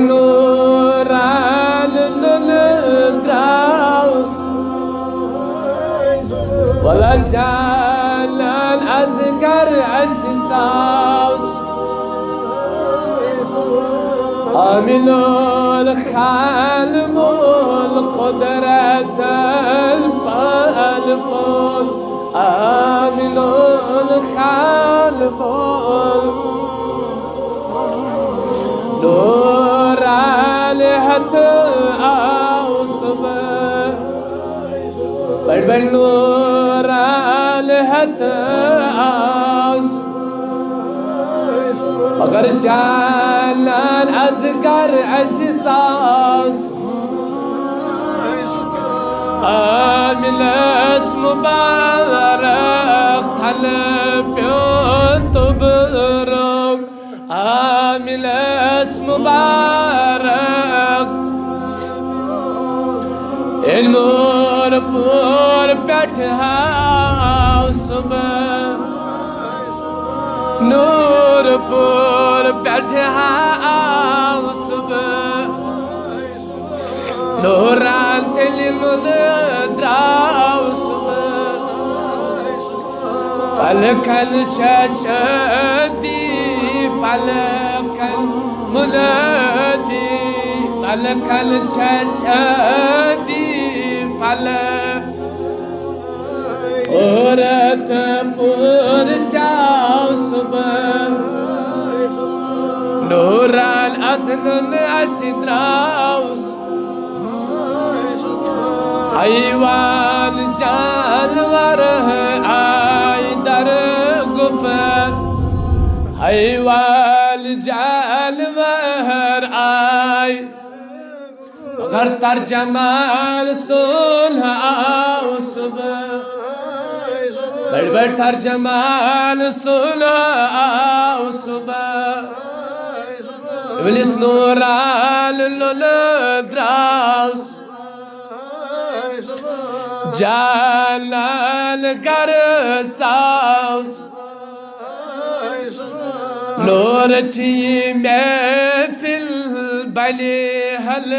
Nuran draus Wala jalan azkar asitaus Aminul khalmul qudrat al-qalbul Aminul khalmul نور عليها أوصب بل نور عليها أوصب مگر جلال أذكر أسطاس آمن اسم مبارك طلب ينتبرك آمن اسم مبارك النور پور پیٹھا صبح نور پور پیٹھا صبح نوران تلل دراو صبح فلك الشاشدي فلك المنادي فلك الجسدي فلك أورت برجاو صبح نور الأذن أسدراوس حيوان جانور آي در غفر حيوان جانور آي غر ترجمال صلح أو صبح بڑ ترجمال صلح أو صبح إبليس نورال للدراس جلال كرساس نور چی محفل بلی هل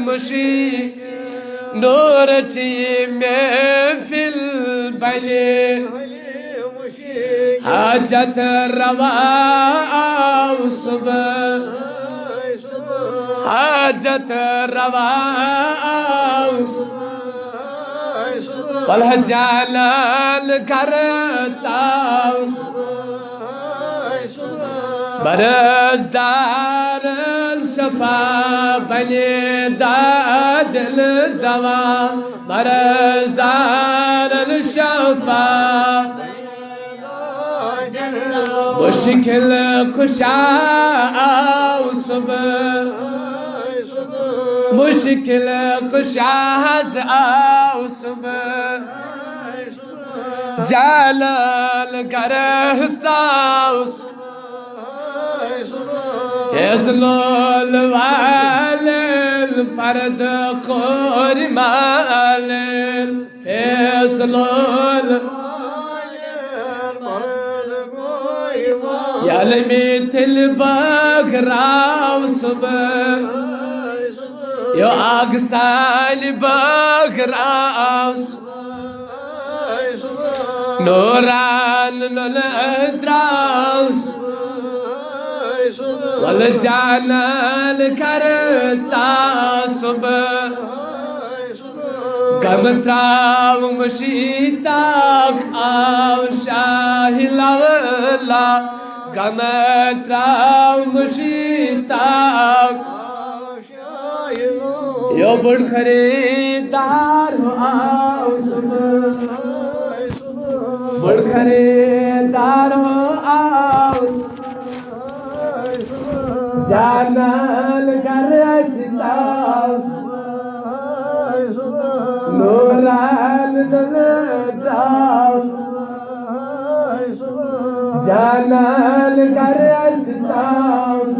مشی نور چی محفل بلی حاجت روا صبح حاجت روا والهجال كرساس برز دار الشفا بني داد الدواء برز دار الشفا مشكل كشاء صبح مشكل كشاء صبح جلال كره صاوس يزلول والل فرد قور مالل يزلول يلميت البقرة وصبح يا أقصى البقرة نوران الأدراس والجلال كرسا صبح قم تراو مشيتاك أو شاهي لغلا قم تراو مشيتاك يا بڑکھرے دار آو صبح بڑکھرے دار آو جانال کر اسداس نوران دراس جانال کر اسداس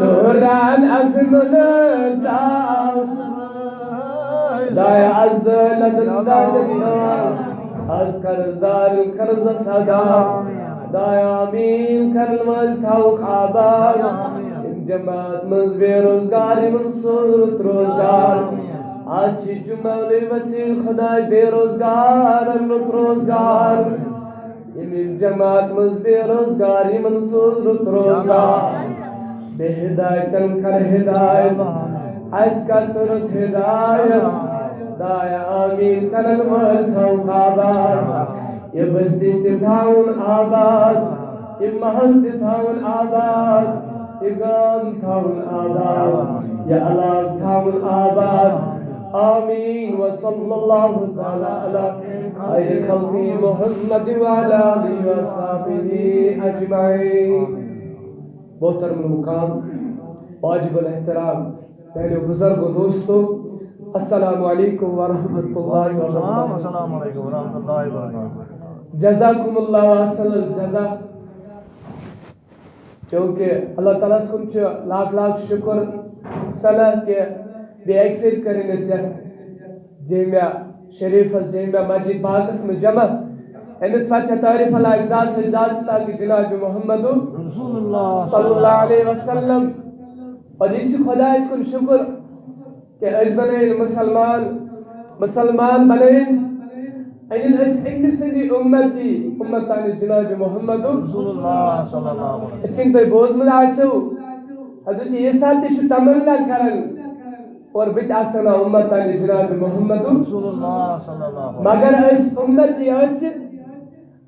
نوران أزمن داس داي أزدل دار أذكر دار كرز صدا दायामीन करनवल थाउक आबाद जमात मज बेरोजगार मंसूरत रोजगार आज जुमाने वसील खुदाई बेरोजगार अमृत रोजगार जमात मज बेरोजगार मंसूरत रोजगार बेहिदायतन कर हिदायत अस्का तुरत हिदायत दाया आमीन करनवल थाउक आबाद ये बस्ती तिथाउन आबाद ये महल तिथाउन आबाद ये गाम थाउन आबाद ये अलाग थाउन आबाद आमीन व सल्लल्लाहु तआला अला खैर खल्क़ि मुहम्मद व अला आलिहि व अस्हाबिहि अजमईन। मोहतरम मुकाम वाजिबुल एहतराम पहले बुजुर्गों दोस्तों अस्सलामु अलैकुम व रहमतुल्लाहि व बरकातहू। जज़ाकुमुल्लाह अहसनुल जज़ा। क्योंकि अल्लाह ताला सुनछ लाख लाख शुक्र सलाह के बेक फिर करें नसीहत जेमिया शरीफ जेमिया मस्जिद बाकस में जमा एमस पाचा तारीफ अला इजाज इजाज ताकि जनाब मोहम्मद सल्लल्लाहु अलैहि वसल्लम और इन खुदा इसको शुक्र के अज बने मुसलमान बने अनिल इम्मिसली उम्मती उम्मतान जनाब मोहम्मद सल्लल्लाहु अलैहि वसल्लम इसकिन तो बोझ में आसो हजरत ईसा तिश तमन्ना करन और बित आसना उम्मतान जनाब मोहम्मद सल्लल्लाहु अलैहि वसल्लम मगर इस उम्मती आसित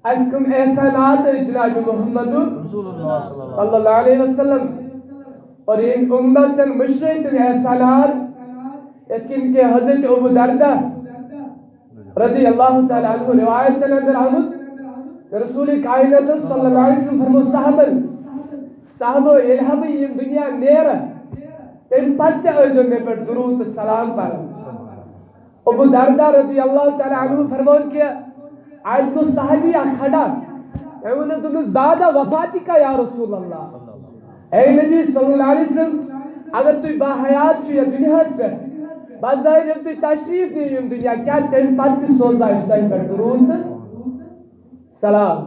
अस्कुम एहसानात जनाब मोहम्मद सल्लल्लाहु अलैहि वसल्लम और इन उम्मतन मुशरिक एहसानात यकीन के हजरत अबू दरदा रज़ी अल्लाह ताला अन्हु रिवायत के अंदर आमद रसूल कायनात सल्लल्लाहु अलैहि वसल्लम फरमो साहबो इल्हम ये दुनिया नेर तेम पत्ते अजो में पर दुरूद सलाम पर अबू दरदा रज़ी अल्लाह ताला अन्हु फरमान के आज तो साहबी खड़ा एवने तुम दादा वफाती का या रसूल अल्लाह ए नबी सल्लल्लाहु अलैहि वसल्लम अगर तू बाहयात छे दुनिया से बाज़ाहिर तू तशरीफ दी दुनिया क्या तेन पद सोचा इस्ताई पर दुरूद सलाम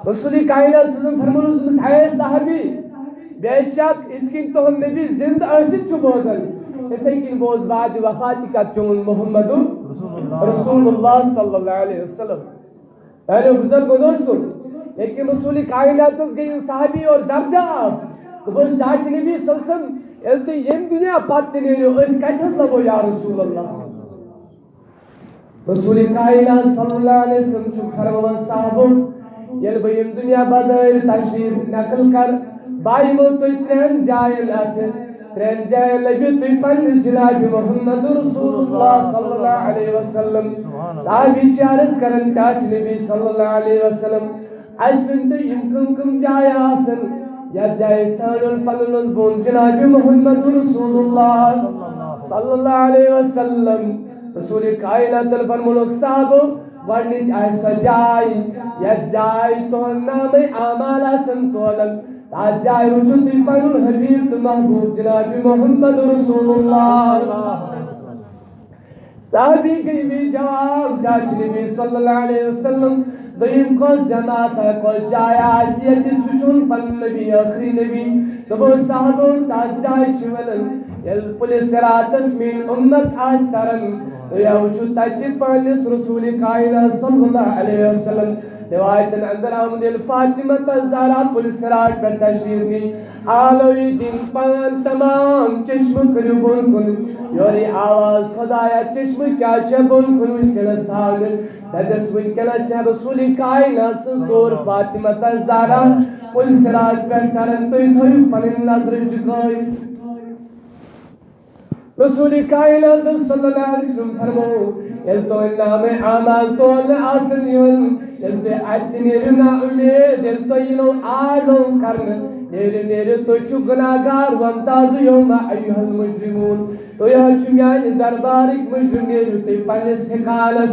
रसूल कायनात सल्लल्लाहु अलैहि वसल्लम है साहबी बेशक इतकिन तो हम नबी जिंदा असित छु बोजल इतकिन बोज बाद वफात का चुन मोहम्मद रसूलुल्लाह सल्लल्लाहु अलैहि वसल्लम। पहले बुजुर्ग दोस्तों लेकिन रसूल कायनात गई साहबी और दर्जा तो बोज दाच नबी सल्लल्लाहु अलैहि वसल्लम एल तो ये दुनिया पाते ने इस कथस लगो या रसूल अल्लाह रसूल कायनात सल्लल्लाहु अलैहि वसल्लम छु फरमान साहबो यल बयम दुनिया बाजार तशरीफ नकल कर बाई मो तो ट्रेन जाए लाते ट्रेन जाए लगे तो पन जनाब मोहम्मद रसूलुल्लाह सल्लल्लाहु अलैहि वसल्लम साहबी चारस करन ताज नबी सल्लल्लाहु अलैहि वसल्लम अजबिन तो यम जाए आसन या जाए सानन पनन बोन जनाब मोहम्मद रसूलुल्लाह सल्लल्लाहु अलैहि वसल्लम रसूल कायनात पर मुलक साहब वर्णित आय सजाई या जाए तो नाम अमाल संतोलन जाए रुजुत पनुल हबीब महबूब जनाब मोहम्मद रसूलुल्लाह साहबी के भी जवाब दाच नबी सल्लल्लाहु अलैहि वसल्लम दईम को जमात है को जाया आसियत सुचुन पन नबी आखिरी नबी तो वो साहबो ताजाय चवलन यल पुलिस रातस में उम्मत आस्तरन तो या वजु ताकि पालिस रसूल कायनात सल्लल्लाहु अलैहि वसल्लम रिवायत अंदर आमद फातिमा तज़ारा पुलिस रात पर तशरीफ की आलोई दिन पान तमाम चश्म करुबुन कुन योरी आवाज खुदाया चश्म क्या चबुन कुन के नस्तान ददस विकला छ रसूल कायनात सदोर फातिमा तज़ारा पुलिस रात पर करन तो थई पन नजर झुकाई रसूल कायनात सल्लल्लाहु अलैहि वसल्लम फरमो यल तो नाम अमाल तो न आसनियन यल तो अतनेरना उम्मीद यल तो यनो आलो करन नेरे तो छु गुनाहगार वंताज यौम अय्युहल मुजरिमून तो यह छुम्यान दरबारिक मुजरिम नेरे तो पन्नस ठिकानस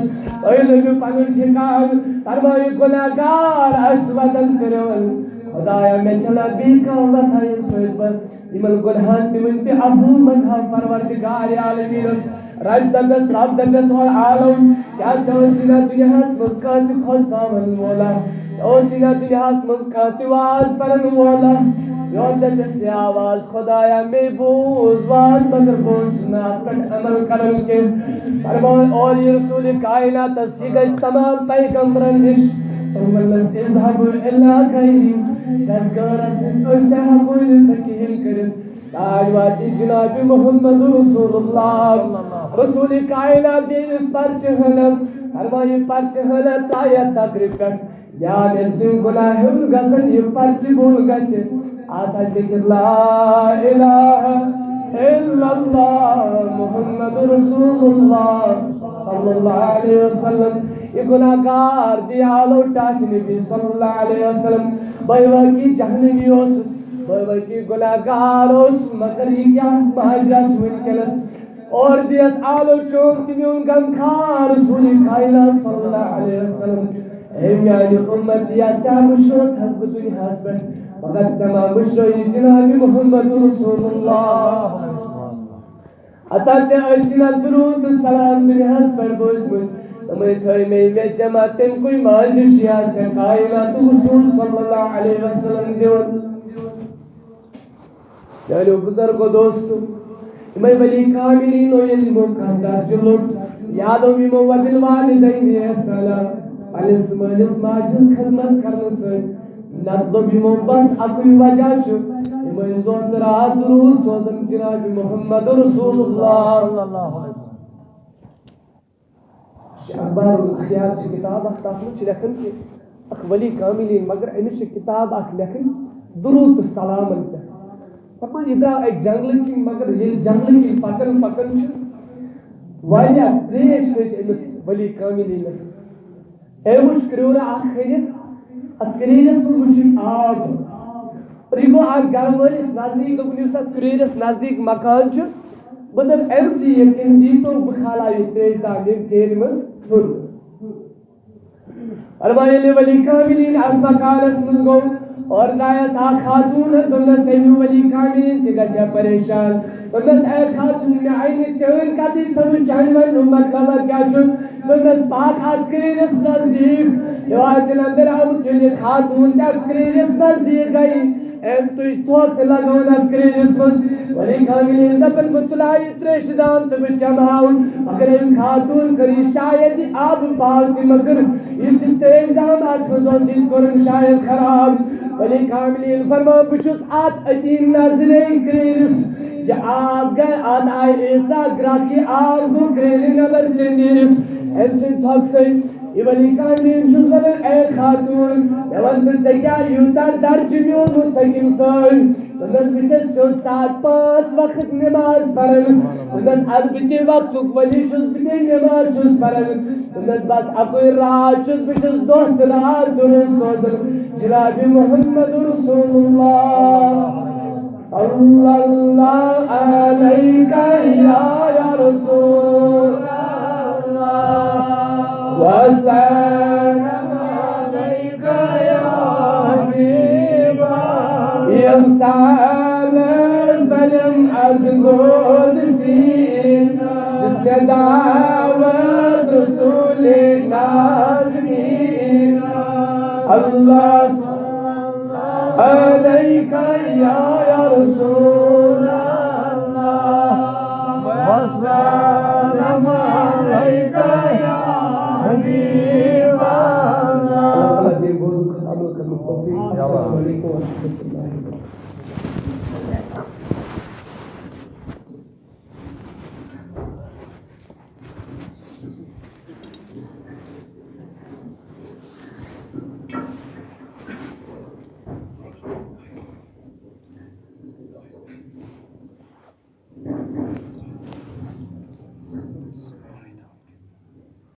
ओय लोग पन्न ठिकान तरबाय गुनाहगार असवदन करवन खुदाया में चला बी का वथाय सोइबन इमन गुनाहन तिमन पे अबू मधा परवरदिगार आलमीन रब दगस और आलम क्या चौसिना दुनिया मस्कात खोसावन मौला ओसिना दुनियास मज कातिवाज परन वोला योदत से आवाज खुदाया में बूज वाज मगर बूज ना कट अमल करन के फरमान और ये रसूल कायनात सिगस तमाम पैगंबरन निश वल्लस इज़हबु इल्ला खैरी तज़करस इज़हबु तकहिल कर आज वाती जनाब मोहम्मद रसूलुल्लाह रसूल कायनात इस पर चहलम फरमाए पर चहलम ताया तकरीबन या दिन गुनाह गसन ये पर्ची बोल गसे आता जिक्र ला इलाहा इल्लल्लाह मुहम्मद रसूलुल्लाह सल्लल्लाहु अलैहि वसल्लम ये गुनाहगार दियालो टाच नबी सल्लल्लाहु अलैहि वसल्लम बैवा की जहन्नमी ओस बैवा की गुनाहगार ओस मगर ये क्या महाराज विनकलस और दियस आलो चोम की उन खार रसूल कायनात सल्लल्लाहु अलैहि वसल्लम यानी उम्मत या चामुशत हस्ब दुनिया हस्ब वक़द तमाम मुशरी जनाब मोहम्मद रसूलुल्लाह अता से असिना दुरूद सलाम दुनिया हस्ब बोझ तमे थई में जमातें कोई माजिशिया से कायनात रसूल सल्लल्लाहु अलैहि वसल्लम देवन यानी बुजुर्गो दोस्तों मैं वली कामिलीन और ये मुकाद्दर जुलू यादों में मोबिल वालिदैन सलाम अलिस मलिस माजन खदमत करने से नद्दो भी बस अकुल वजह छु मैं दोस्तरा दुरूद सोजन जनाब मोहम्मद रसूलुल्लाह सल्लल्लाहु अलैहि वसल्लम अखबार अखियार की किताब अख्ताफ लेखन के अखवली कामिलीन मगर अमिश किताब अख लेखन दुरूद सलाम पे परमा इदा एक जंगल की मगर ये जंगल की पकन पकन छु वाया त्रेश है अमिस वली कामिलीन एवुच क्रूरा आखिरत अतकरीरस मुझ आब रिगो आ गरवलिस नजदीक गुनिस अतकरीरस नजदीक मकान छु बदल एमसी ये केंदी तो बखाला ये तेज दागे केर में धुर अरमाये वली कामिलीन अल मकानस में गो और गायस आ खातून तुमने सही वली कामिलीन के गसे परेशान तुमने ए खातून में आईने चैन का दी सब जानवर उम्मत का क्या छु तुमने पाक अतकरीरस नजदीक रिवायत अंदर हम के खातून अतकरीरस नजदीक गई एम तो इस थोक लगावन अतकरीरस वली कामिलीन दपन बुतलाई त्रेशदान तब जमाउन अगर इन खातून करी शायद आब पाक मगर इस तेज दाम आज मजोसी करन शायद खराब वली कामिलीन फरमा बुचुस आत अतीम नजरे क्रीरस या आब गए आत आए ऐसा ग्राकी आब गो क्रेली नबर चंदीर ऐसे थक से वली कामिलीन जुजल ए खातून यवन तैयार यूता दर्जमियो मुतकिम सोल तनस बिचे सो 7-5 वक्त नमाज पढ़न तनस अलबिते वक्त वली जुज बिते नमाज जुज पढ़न तनस बस अकोई रात जुज बिचे दोस्त रात दुरुस्त सोदन जनाब मोहम्मद रसूलुल्लाह सल्लल्लाहु अलैहि या रसूल वसल्लम अलैका या हबीबा यमसाल बलम अज़गोद सीना जिसके दावत रसूल नाज़मीना अल्लाह अलैका या रसूल अल्लाह वसल्लम अलैका या हबीबा अल्लाह दिन बोल अमल करने को भी अस्सलाम वालेकुम व रहमतुल्लाहि व बरकातहू।